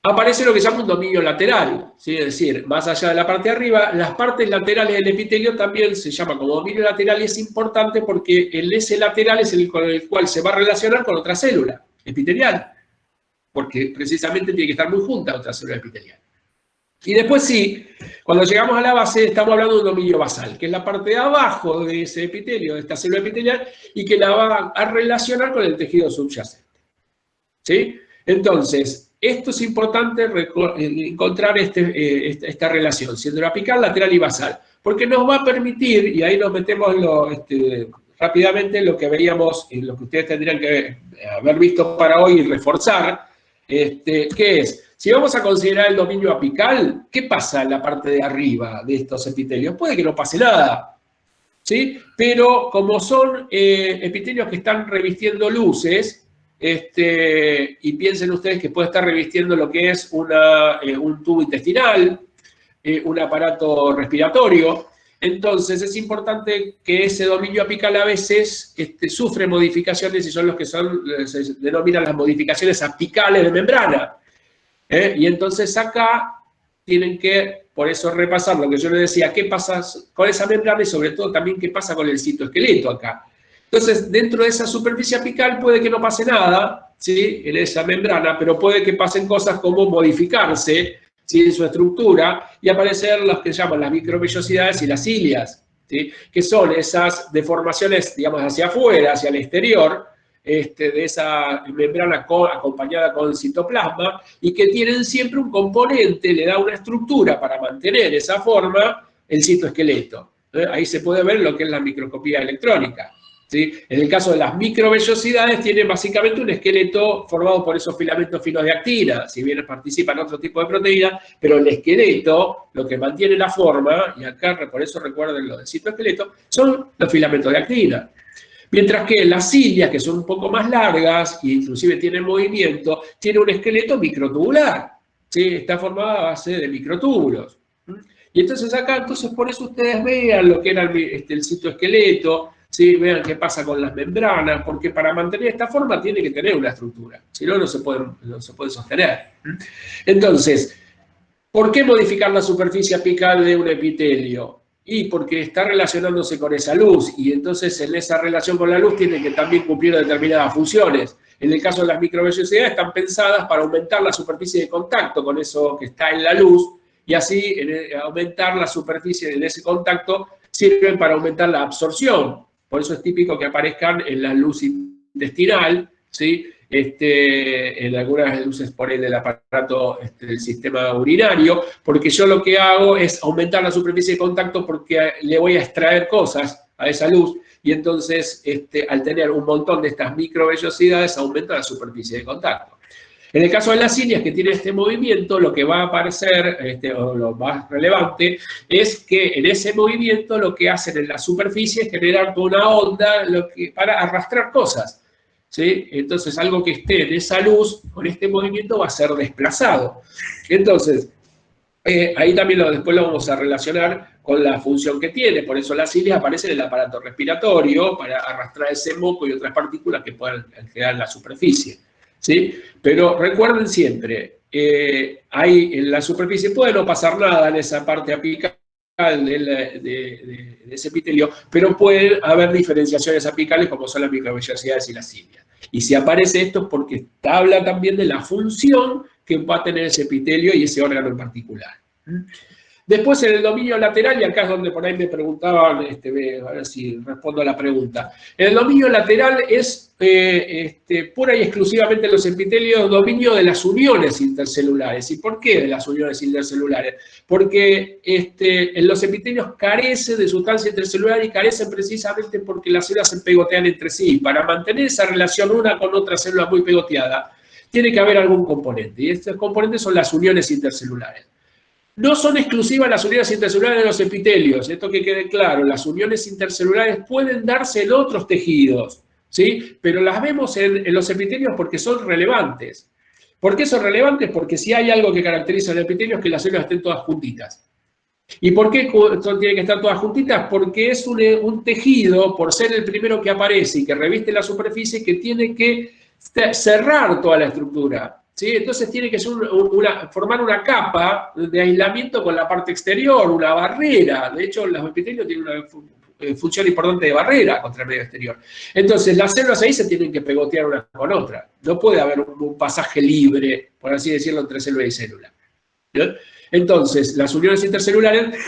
Aparece lo que se llama un dominio lateral, ¿sí? Es decir, más allá de la parte de arriba, las partes laterales del epitelio también se llama como dominio lateral y es importante porque el eje lateral es con el cual se va a relacionar con otra célula epitelial, porque precisamente tiene que estar muy junta a otra célula epitelial. Y después sí, cuando llegamos a la base estamos hablando de un dominio basal, que es la parte de abajo de ese epitelio, de esta célula epitelial, y que la va a relacionar con el tejido subyacente, ¿sí? Entonces, esto es importante encontrar esta relación, siendo apical, lateral y basal, porque nos va a permitir, y ahí nos metemos rápidamente lo que veíamos y lo que ustedes tendrían que haber visto para hoy y reforzar, que es, si vamos a considerar el dominio apical, ¿qué pasa en la parte de arriba de estos epitelios? Puede que no pase nada, ¿sí? Pero como son epitelios que están revistiendo luces, y piensen ustedes que puede estar revistiendo lo que es un tubo intestinal, un aparato respiratorio. Entonces es importante que ese dominio apical a veces sufre modificaciones y son los que se denominan las modificaciones apicales de membrana. Y entonces acá tienen que, por eso, repasar lo que yo les decía, qué pasa con esa membrana y sobre todo también qué pasa con el citoesqueleto acá. Entonces, dentro de esa superficie apical puede que no pase nada, ¿sí?, en esa membrana, pero puede que pasen cosas como modificarse, ¿sí?, en su estructura y aparecer las que llaman las microvellosidades y las cilias, ¿sí?, que son esas deformaciones, digamos, hacia afuera, hacia el exterior, de esa membrana acompañada con citoplasma y que tienen siempre un componente, le da una estructura para mantener esa forma, el citoesqueleto. Ahí se puede ver lo que es la microscopía electrónica, ¿sí? En el caso de las microvellosidades, tienen básicamente un esqueleto formado por esos filamentos finos de actina, si bien participan otro tipo de proteína, pero el esqueleto, lo que mantiene la forma, y acá por eso recuerden lo del citoesqueleto, son los filamentos de actina. Mientras que las cilias, que son un poco más largas e inclusive tienen movimiento, tienen un esqueleto microtubular, ¿sí? Está formada a base de microtúbulos. Y entonces acá, por eso ustedes vean lo que era el citoesqueleto, ¿sí? Vean qué pasa con las membranas, porque para mantener esta forma tiene que tener una estructura, si no, no se puede sostener. Entonces, ¿por qué modificar la superficie apical de un epitelio? Y porque está relacionándose con esa luz, y entonces en esa relación con la luz tiene que también cumplir determinadas funciones. En el caso de las microvellosidades están pensadas para aumentar la superficie de contacto con eso que está en la luz, y así aumentar la superficie de ese contacto sirven para aumentar la absorción. Por eso es típico que aparezcan en la luz intestinal, ¿sí?, en algunas luces por ahí del aparato del sistema urinario, porque yo lo que hago es aumentar la superficie de contacto porque le voy a extraer cosas a esa luz, y entonces al tener un montón de estas microvellosidades aumenta la superficie de contacto. En el caso de las cilias que tienen este movimiento, lo que va a aparecer, o lo más relevante, es que en ese movimiento lo que hacen en la superficie es generar una onda para arrastrar cosas, ¿sí? Entonces algo que esté en esa luz, con este movimiento va a ser desplazado. Entonces, ahí también después lo vamos a relacionar con la función que tiene, por eso las cilias aparecen en el aparato respiratorio para arrastrar ese moco y otras partículas que puedan quedar en la superficie, ¿sí? Pero recuerden siempre, ahí en la superficie puede no pasar nada en esa parte apical de ese epitelio, pero pueden haber diferenciaciones apicales como son las microvellosidades y las cilias. Y si aparece esto es porque habla también de la función que va a tener ese epitelio y ese órgano en particular. Después en el dominio lateral, y acá es donde por ahí me preguntaban, a ver si respondo a la pregunta. En el dominio lateral es pura y exclusivamente los epitelios dominio de las uniones intercelulares. ¿Y por qué de las uniones intercelulares? Porque en los epitelios carecen de sustancia intercelular y carecen precisamente porque las células se pegotean entre sí. Para mantener esa relación una con otra célula muy pegoteada, tiene que haber algún componente. Y estos componentes son las uniones intercelulares. No son exclusivas las uniones intercelulares de los epitelios, esto que quede claro, las uniones intercelulares pueden darse en otros tejidos, ¿sí? Pero las vemos en los epitelios porque son relevantes. ¿Por qué son relevantes? Porque si hay algo que caracteriza al epitelio es que las células estén todas juntitas. ¿Y por qué tienen que estar todas juntitas? Porque es un tejido, por ser el primero que aparece y que reviste la superficie, que tiene que cerrar toda la estructura, ¿sí? Entonces tiene que ser formar una capa de aislamiento con la parte exterior, una barrera. De hecho, los epitelios tienen una función importante de barrera contra el medio exterior. Entonces, las células ahí se tienen que pegotear una con otra. No puede haber un pasaje libre, por así decirlo, entre célula y célula, ¿no? Entonces, las uniones intercelulares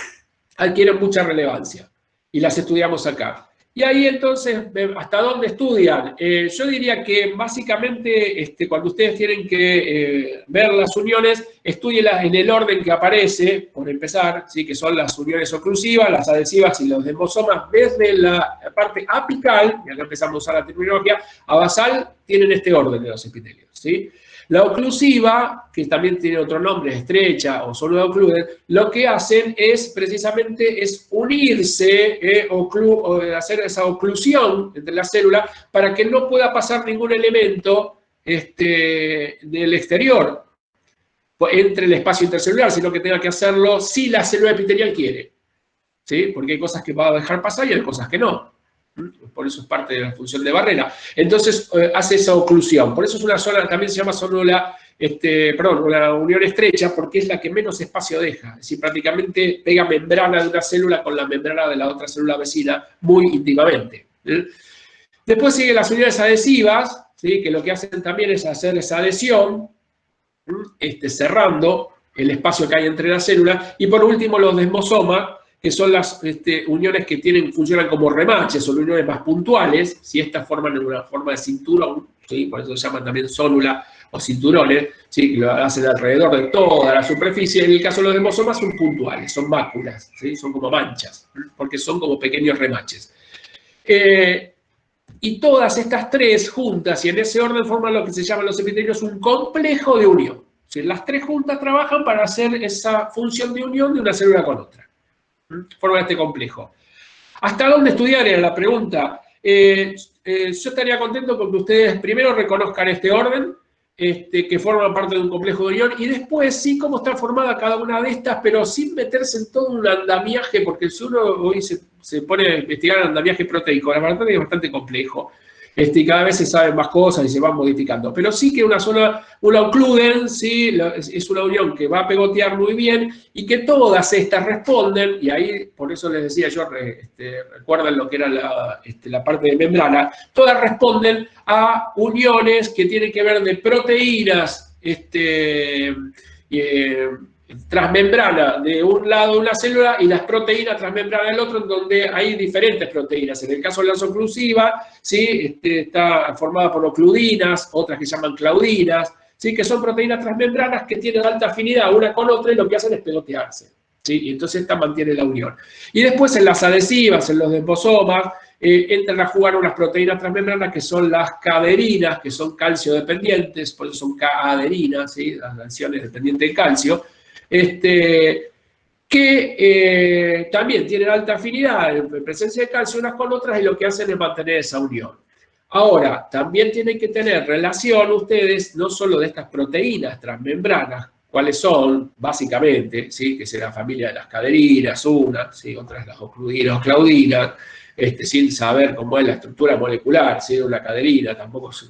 adquieren mucha relevancia y las estudiamos acá. Y ahí entonces, ¿hasta dónde estudian? Yo diría que básicamente cuando ustedes tienen que ver las uniones, estudienlas en el orden que aparece, por empezar, ¿sí? Que son las uniones oclusivas, las adhesivas y los desmosomas, desde la parte apical, y acá empezamos a usar la terminología, a basal, tienen este orden de los epitelios, ¿sí? La oclusiva, que también tiene otro nombre, estrecha o solo ocluden, lo que hacen es precisamente unirse o hacer esa oclusión entre la célula para que no pueda pasar ningún elemento del exterior entre el espacio intercelular, sino que tenga que hacerlo si la célula epitelial quiere, ¿sí? Porque hay cosas que va a dejar pasar y hay cosas que no. Por eso es parte de la función de barrera. Entonces hace esa oclusión. Por eso es una zona, también se llama célula, una unión estrecha, porque es la que menos espacio deja. Es decir, prácticamente pega membrana de una célula con la membrana de la otra célula vecina muy íntimamente. Después siguen las uniones adhesivas, ¿sí? Que lo que hacen también es hacer esa adhesión, cerrando el espacio que hay entre las células. Y por último, los desmosomas, que son las uniones que funcionan como remaches o uniones más puntuales, si estas forman una forma de cinturón, ¿sí? Por eso se llaman también zónula o cinturones, ¿sí? Que lo hacen alrededor de toda la superficie. En el caso de los desmosomas son puntuales, son máculas, ¿sí? Son como manchas, porque son como pequeños remaches. Y todas estas tres juntas y en ese orden forman lo que se llaman los epitelios un complejo de unión. ¿Sí? Las tres juntas trabajan para hacer esa función de unión de una célula con otra. Forma este complejo. ¿Hasta dónde estudiar? Era la pregunta. Yo estaría contento con que ustedes primero reconozcan este orden, que forman parte de un complejo de unión, y después sí cómo está formada cada una de estas, pero sin meterse en todo un andamiaje, porque si uno hoy se pone a investigar el andamiaje proteico, la verdad es que es bastante complejo. Y cada vez se saben más cosas y se van modificando. Pero sí que una ocluden, ¿sí? Es una unión que va a pegotear muy bien y que todas estas responden, y ahí por eso les decía yo, recuerden lo que era la parte de membrana, todas responden a uniones que tienen que ver de proteínas transmembrana de un lado de una célula y las proteínas transmembrana del otro, en donde hay diferentes proteínas. En el caso de la oclusiva, ¿sí? Está formada por ocludinas, otras que se llaman claudinas, ¿sí? Que son proteínas transmembranas que tienen alta afinidad una con otra y lo que hacen es pegotearse, ¿sí? Y entonces esta mantiene la unión. Y después en las adhesivas, en los desmosomas, entran a jugar unas proteínas transmembranas que son las caderinas, que son calcio dependientes, por eso son caderinas, ¿sí? Las acciones dependientes de calcio, que también tienen alta afinidad en presencia de calcio unas con otras y lo que hacen es mantener esa unión. Ahora, también tienen que tener relación ustedes no solo de estas proteínas transmembranas, cuáles son, básicamente, ¿sí? Que es la familia de las caderinas, una, ¿sí? Otras las ocludinas o claudinas, sin saber cómo es la estructura molecular, ¿sí? De una caderina, tampoco se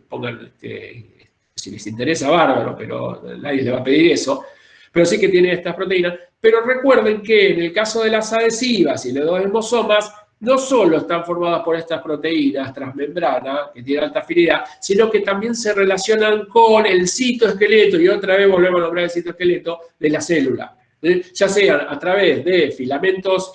pongan, si les interesa, bárbaro, pero nadie les va a pedir eso. Pero sí que tiene estas proteínas. Pero recuerden que en el caso de las adhesivas y los desmosomas, no solo están formadas por estas proteínas transmembrana, que tienen alta afinidad, sino que también se relacionan con el citoesqueleto, y otra vez volvemos a nombrar el citoesqueleto de la célula. Ya sean a través de filamentos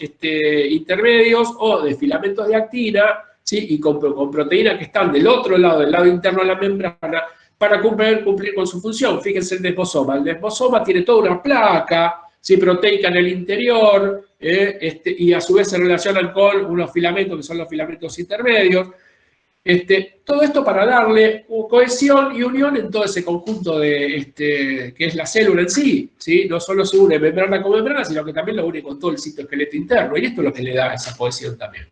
intermedios o de filamentos de actina, ¿sí? Y con proteínas que están del otro lado, del lado interno de la membrana, para cumplir con su función. Fíjense el desmosoma. El desmosoma tiene toda una placa, ¿sí? Proteica en el interior, y a su vez se relacionan con unos filamentos que son los filamentos intermedios. Todo esto para darle cohesión y unión en todo ese conjunto que es la célula en sí, ¿sí? No solo se une membrana con membrana, sino que también lo une con todo el citoesqueleto interno, y esto es lo que le da esa cohesión también,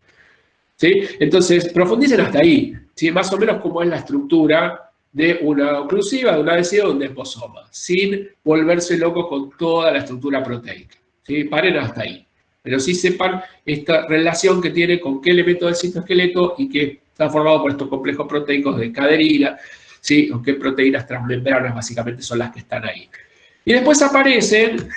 ¿sí? Entonces, profundicen hasta ahí, ¿sí? Más o menos cómo es la estructura de una oclusiva, de una adhesiva, de un desmosoma, sin volverse locos con toda la estructura proteica, ¿sí? Paren hasta ahí. Pero sí sepan esta relación que tiene con qué elemento del citoesqueleto y que está formado por estos complejos proteicos de caderina, ¿sí? O qué proteínas transmembranas básicamente son las que están ahí. Y después aparecen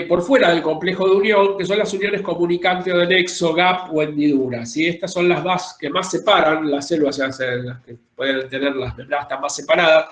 por fuera del complejo de unión, que son las uniones comunicantes o de nexo, gap o hendidura, ¿sí? Estas son las que más separan las células, las que pueden tener las membranas están más separadas.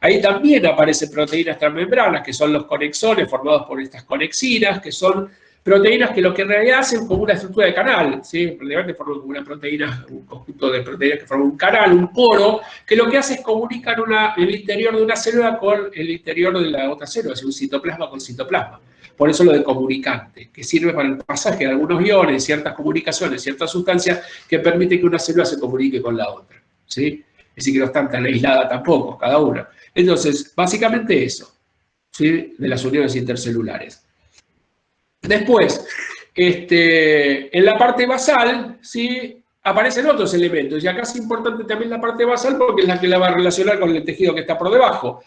Ahí también aparecen proteínas transmembranas, que son los conexones formados por estas conexinas, que son proteínas que lo que en realidad hacen como una estructura de canal, ¿sí? Prácticamente forman como una proteína, un conjunto de proteínas que forman un canal, un poro, que lo que hace es comunicar el interior de una célula con el interior de la otra célula, es un citoplasma con citoplasma. Por eso lo de comunicante, que sirve para el pasaje de algunos iones, ciertas comunicaciones, ciertas sustancias que permiten que una célula se comunique con la otra, ¿sí? Es decir, que no están tan aisladas tampoco, cada una. Entonces, básicamente eso, ¿sí? De las uniones intercelulares. Después, en la parte basal, ¿sí? Aparecen otros elementos, y acá es importante también la parte basal porque es la que la va a relacionar con el tejido que está por debajo.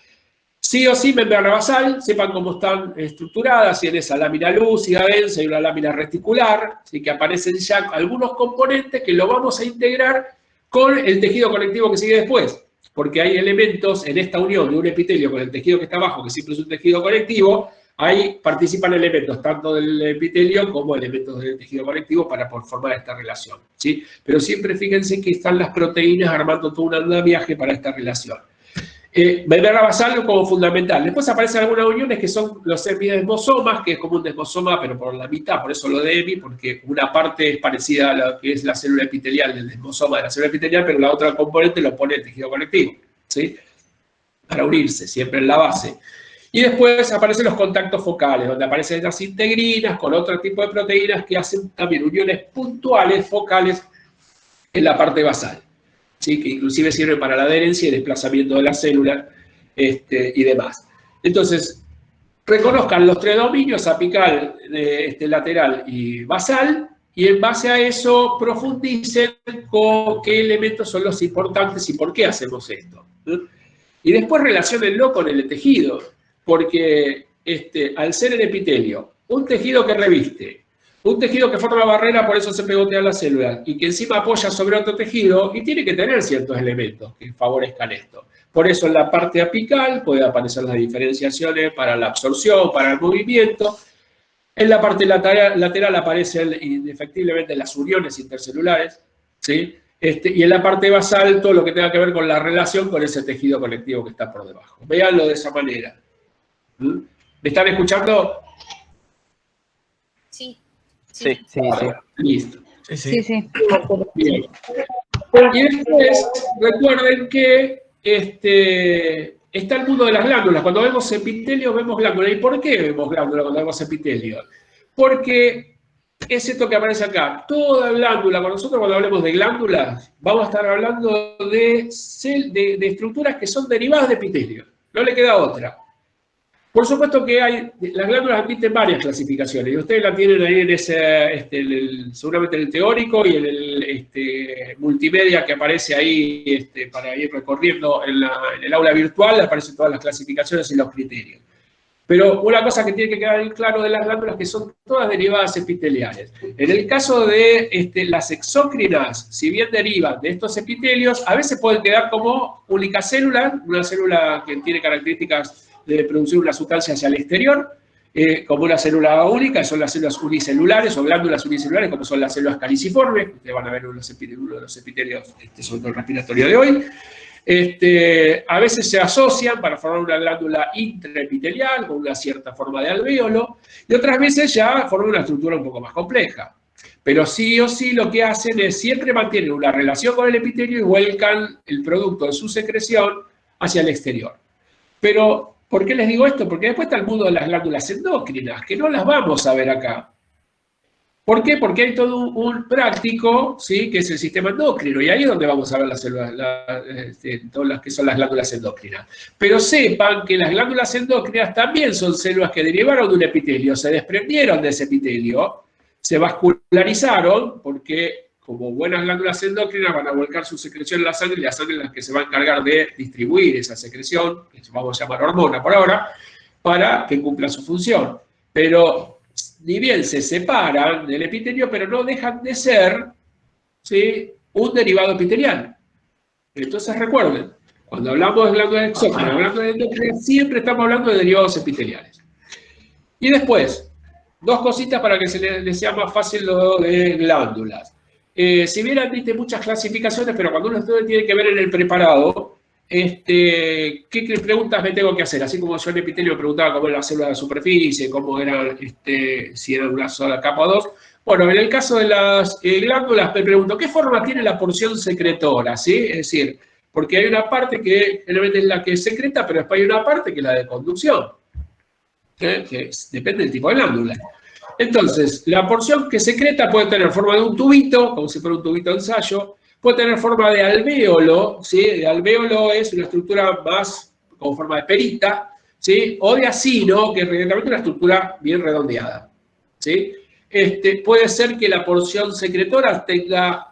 Sí o sí, membrana basal, sepan cómo están estructuradas, si en esa lámina lúcida, densa y una lámina reticular, ¿sí? Que aparecen ya algunos componentes que lo vamos a integrar con el tejido conectivo que sigue después, porque hay elementos en esta unión de un epitelio con el tejido que está abajo, que siempre es un tejido conectivo. Ahí participan elementos tanto del epitelio como elementos del tejido conectivo para formar esta relación, ¿sí? Pero siempre fíjense que están las proteínas armando todo un andamiaje para esta relación. Membrana basal como fundamental. Después aparecen algunas uniones que son los semidesmosomas, que es como un desmosoma, pero por la mitad, por eso lo de hemi, porque una parte es parecida a lo que es la célula epitelial, el desmosoma de la célula epitelial, pero la otra componente lo pone el tejido conectivo, ¿sí? Para unirse, siempre en la base. Y después aparecen los contactos focales, donde aparecen las integrinas con otro tipo de proteínas que hacen también uniones puntuales, focales, en la parte basal, ¿sí? Que inclusive sirven para la adherencia y desplazamiento de la célula y demás. Entonces, reconozcan los tres dominios, apical, lateral y basal, y en base a eso profundicen con qué elementos son los importantes y por qué hacemos esto, ¿no? Y después relaciónenlo con el tejido. Porque al ser el epitelio, un tejido que reviste, un tejido que forma la barrera, por eso se pegotea la célula, y que encima apoya sobre otro tejido, y tiene que tener ciertos elementos que favorezcan esto. Por eso en la parte apical puede aparecer las diferenciaciones para la absorción, para el movimiento. En la parte lateral aparecen indefectiblemente las uniones intercelulares, ¿sí? Y en la parte basal todo lo que tenga que ver con la relación con ese tejido conectivo que está por debajo. Véanlo de esa manera. ¿Me están escuchando? Sí. Sí. Listo. Sí. Bien. Y después, recuerden que está el mundo de las glándulas. Cuando vemos epitelio, vemos glándulas. ¿Y por qué vemos glándulas cuando vemos epitelio? Porque es esto que aparece acá. Toda glándula, nosotros cuando hablemos de glándulas, vamos a estar hablando de estructuras que son derivadas de epitelio. No le queda otra. Por supuesto que las glándulas admiten varias clasificaciones, y ustedes la tienen ahí en ese, seguramente en el teórico y en el multimedia que aparece ahí para ir recorriendo en el aula virtual, aparecen todas las clasificaciones y los criterios. Pero una cosa que tiene que quedar claro de las glándulas es que son todas derivadas epiteliales. En el caso de las exócrinas, si bien derivan de estos epitelios, a veces pueden quedar como única célula, una célula que tiene características de producir una sustancia hacia el exterior, como una célula única, son las células unicelulares o glándulas unicelulares, como son las células caliciformes, ustedes van a ver uno de los epitelios, sobre todo el respiratorio de hoy. A veces se asocian para formar una glándula intraepitelial con una cierta forma de alvéolo, y otras veces ya forman una estructura un poco más compleja. Pero sí o sí lo que hacen es siempre mantienen una relación con el epitelio y vuelcan el producto de su secreción hacia el exterior. Pero, ¿por qué les digo esto? Porque después está el mundo de las glándulas endocrinas, que no las vamos a ver acá. ¿Por qué? Porque hay todo un práctico, ¿sí? Que es el sistema endocrino, y ahí es donde vamos a ver las células, todas las que son las glándulas endocrinas. Pero sepan que las glándulas endocrinas también son células que derivaron de un epitelio, se desprendieron de ese epitelio, se vascularizaron, porque como buenas glándulas endocrinas van a volcar su secreción en la sangre, y la sangre es la que se va a encargar de distribuir esa secreción, que vamos a llamar hormona por ahora, para que cumpla su función. Pero ni bien se separan del epitelio, pero no dejan de ser, ¿sí? Un derivado epitelial. Entonces recuerden, cuando hablamos de glándulas exócrinas, glándulas endocrinas, siempre estamos hablando de derivados epiteliales. Y después, dos cositas para que se les sea más fácil lo de glándulas. Si bien admite muchas clasificaciones, pero cuando uno tiene que ver en el preparado, ¿qué preguntas me tengo que hacer? Así como yo en epitelio me preguntaba cómo era la célula de superficie, cómo eran, si era una sola capa o dos. Bueno, en el caso de las glándulas me pregunto, ¿qué forma tiene la porción secretora? ¿Sí? Es decir, porque hay una parte que generalmente es la que secreta, pero después hay una parte que es la de conducción, que depende del tipo de glándula. Entonces, la porción que secreta puede tener forma de un tubito, como si fuera un tubito de ensayo, puede tener forma de alvéolo, ¿sí? El alvéolo es una estructura más como forma de perita, ¿sí? O de acino, que es realmente una estructura bien redondeada, ¿sí? Puede ser que la porción secretora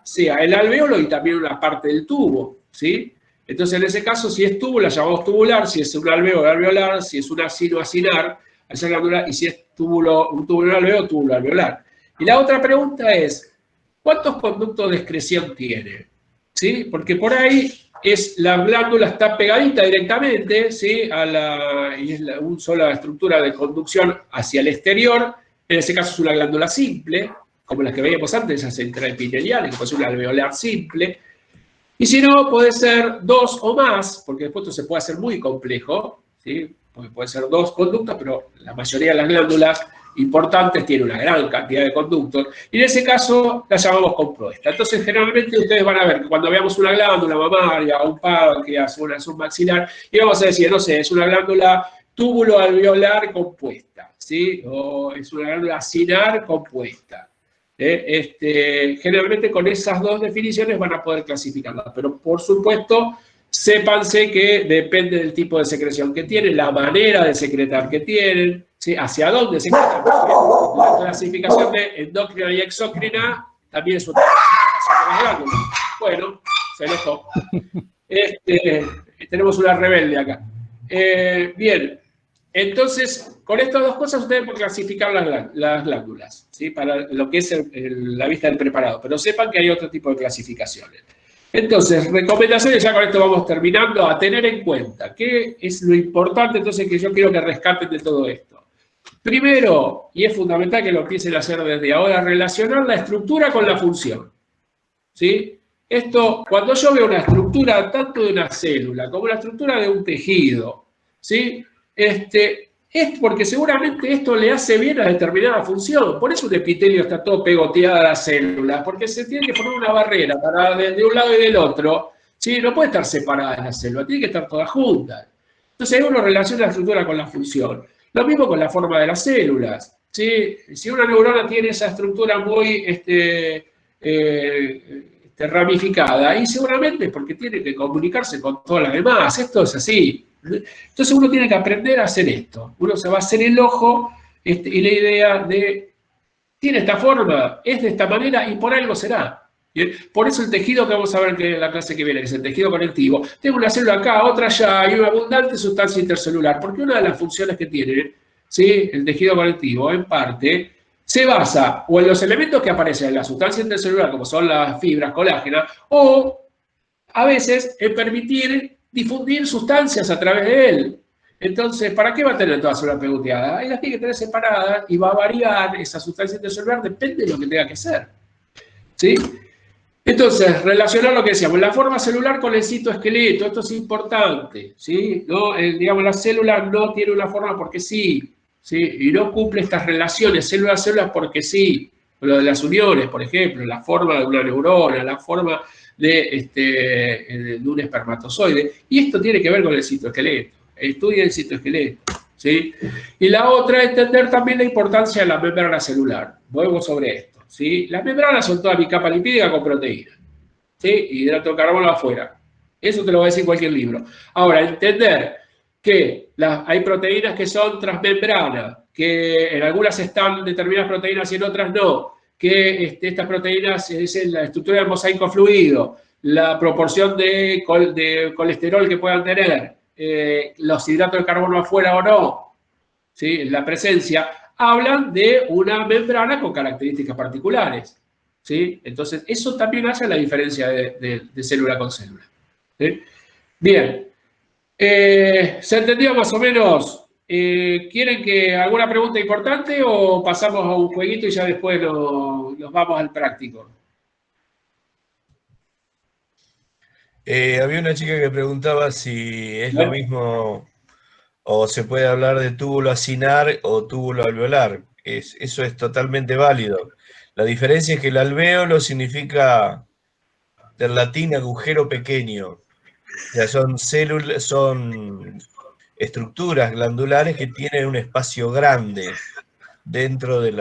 sea el alvéolo y también una parte del tubo, ¿sí? Entonces, en ese caso, si es tubo, la llamamos tubular, si es un alvéolo, alveolar, si es un acino, acinar, esa glándula, y si es un túbulo alveolo, túbulo alveolar. Y la otra pregunta es, ¿cuántos conductos de excreción tiene? ¿Sí? Porque por ahí la glándula está pegadita directamente, ¿sí? Y es una sola estructura de conducción hacia el exterior. En ese caso es una glándula simple, como las que veíamos antes, esas intraepiteliales, que puede ser una alveolar simple. Y si no, puede ser dos o más, porque después esto se puede hacer muy complejo, ¿sí? Porque puede ser dos conductos, pero la mayoría de las glándulas importantes tienen una gran cantidad de conductos, y en ese caso la llamamos compuesta. Entonces, generalmente ustedes van a ver que cuando veamos una glándula mamaria, un páncreas, una submaxilar, y vamos a decir, no sé, es una glándula túbulo alveolar compuesta, ¿sí? O es una glándula acinar compuesta. Generalmente con esas dos definiciones van a poder clasificarlas, pero por supuesto, sépanse que depende del tipo de secreción que tienen, la manera de secretar que tienen, ¿sí? Hacia dónde secretan. La clasificación de endocrina y exócrina también es una clasificación de las glándulas. Bueno, se enojó. Tenemos una rebelde acá. Bien, entonces, con estas dos cosas ustedes pueden clasificar las glándulas, ¿sí? Para lo que es la vista del preparado, pero sepan que hay otro tipo de clasificaciones. Entonces, recomendaciones, ya con esto vamos terminando, a tener en cuenta. ¿Qué es lo importante entonces que yo quiero que rescaten de todo esto? Primero, y es fundamental que lo empiecen a hacer desde ahora, relacionar la estructura con la función, ¿sí? Esto, cuando yo veo una estructura tanto de una célula como la estructura de un tejido, ¿sí? Es porque seguramente esto le hace bien a determinada función. Por eso un epitelio está todo pegoteado a las células, porque se tiene que formar una barrera de un lado y del otro, ¿sí? No puede estar separada la célula, tiene que estar todas juntas. Entonces uno relaciona la estructura con la función. Lo mismo con la forma de las células, ¿sí? Si una neurona tiene esa estructura muy ramificada, y seguramente es porque tiene que comunicarse con todas las demás. Esto es así. Entonces uno tiene que aprender a hacer esto. Uno se va a hacer el ojo y la idea de, tiene esta forma, es de esta manera y por algo será. ¿Bien? Por eso el tejido que vamos a ver en la clase que viene, que es el tejido conectivo, tengo una célula acá, otra allá, y una abundante sustancia intercelular, porque una de las funciones que tiene, ¿sí? El tejido conectivo, en parte, se basa o en los elementos que aparecen en la sustancia intercelular, como son las fibras colágenas, o a veces en permitir difundir sustancias a través de él. Entonces, ¿para qué va a tener toda célula pegoteada? Ahí las tiene que tener separadas y va a variar esa sustancia intercelular, depende de lo que tenga que hacer, ¿sí? Entonces, relacionar lo que decíamos, la forma celular con el citoesqueleto, esto es importante, ¿sí? ¿No? Digamos, la célula no tiene una forma porque sí, ¿sí? Y no cumple estas relaciones célula a célula porque sí. Lo de las uniones, por ejemplo, la forma de una neurona, la forma de un espermatozoide. Y esto tiene que ver con el citoesqueleto. Estudia el citoesqueleto, ¿sí? Y la otra es entender también la importancia de la membrana celular. Vuelvo sobre esto, ¿sí? Las membranas son toda mi capa lipídica con proteínas, ¿sí? Hidrato de carbono afuera. Eso te lo va a decir cualquier libro. Ahora, entender que hay proteínas que son transmembranas, que en algunas están determinadas proteínas y en otras no, que estas proteínas es la estructura del mosaico fluido, la proporción de colesterol que puedan tener, los hidratos de carbono afuera o no, ¿sí? La presencia, hablan de una membrana con características particulares, ¿sí? Entonces, eso también hace la diferencia de célula con célula, ¿sí? Bien. ¿Se entendió más o menos? ¿Quieren que alguna pregunta importante o pasamos a un jueguito y ya después nos vamos al práctico? Había una chica que preguntaba si es lo mismo o se puede hablar de túbulo acinar o túbulo alveolar. Eso es totalmente válido. La diferencia es que el alvéolo significa del latín agujero pequeño. O sea, son células, son estructuras glandulares que tienen un espacio grande dentro de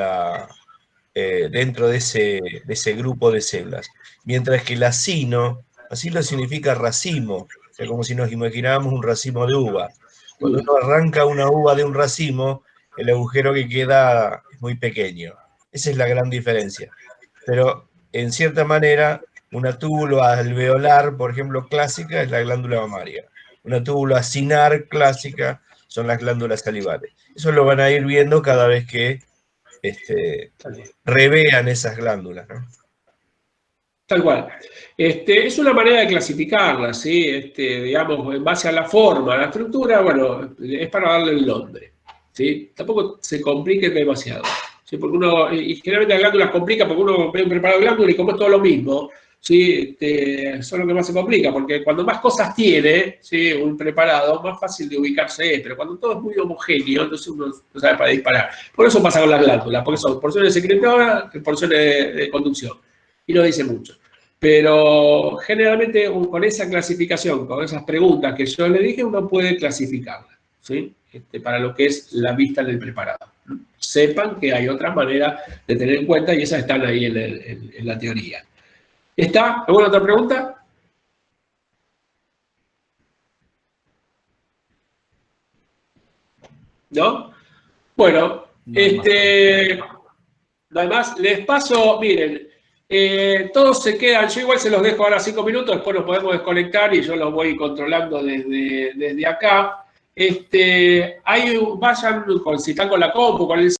ese grupo de células. Mientras que el acino significa racimo, o sea, como si nos imagináramos un racimo de uva. Cuando uno arranca una uva de un racimo, el agujero que queda es muy pequeño. Esa es la gran diferencia. Pero, en cierta manera, una túbulo alveolar, por ejemplo, clásica, es la glándula mamaria. Una túbulo acinar clásica son las glándulas salivales. Eso lo van a ir viendo cada vez que revean esas glándulas, ¿no? Tal cual. Es una manera de clasificarlas, ¿sí? Digamos, en base a la forma, a la estructura, bueno, es para darle el nombre, ¿sí? Tampoco se complique demasiado, ¿sí? Porque uno, y generalmente las glándulas complica porque uno ve un preparado de glándula y como es todo lo mismo, ¿sí? Eso es lo que más se complica, porque cuando más cosas tiene, ¿sí? Un preparado, más fácil de ubicarse es, pero cuando todo es muy homogéneo, entonces uno no sabe para disparar. Por eso pasa con las glándulas, porque son porciones secretoras, porciones de conducción. Y no dice mucho. Pero generalmente con esa clasificación, con esas preguntas que yo le dije, uno puede clasificarla, ¿sí? Para lo que es la vista del preparado. Sepan que hay otras maneras de tener en cuenta y esas están ahí en la teoría. ¿Está? ¿Alguna otra pregunta? ¿No? Bueno, además les paso, miren, todos se quedan, yo igual se los dejo ahora 5 minutos, después nos podemos desconectar y yo los voy controlando desde acá. Vayan, si están con la compu, con el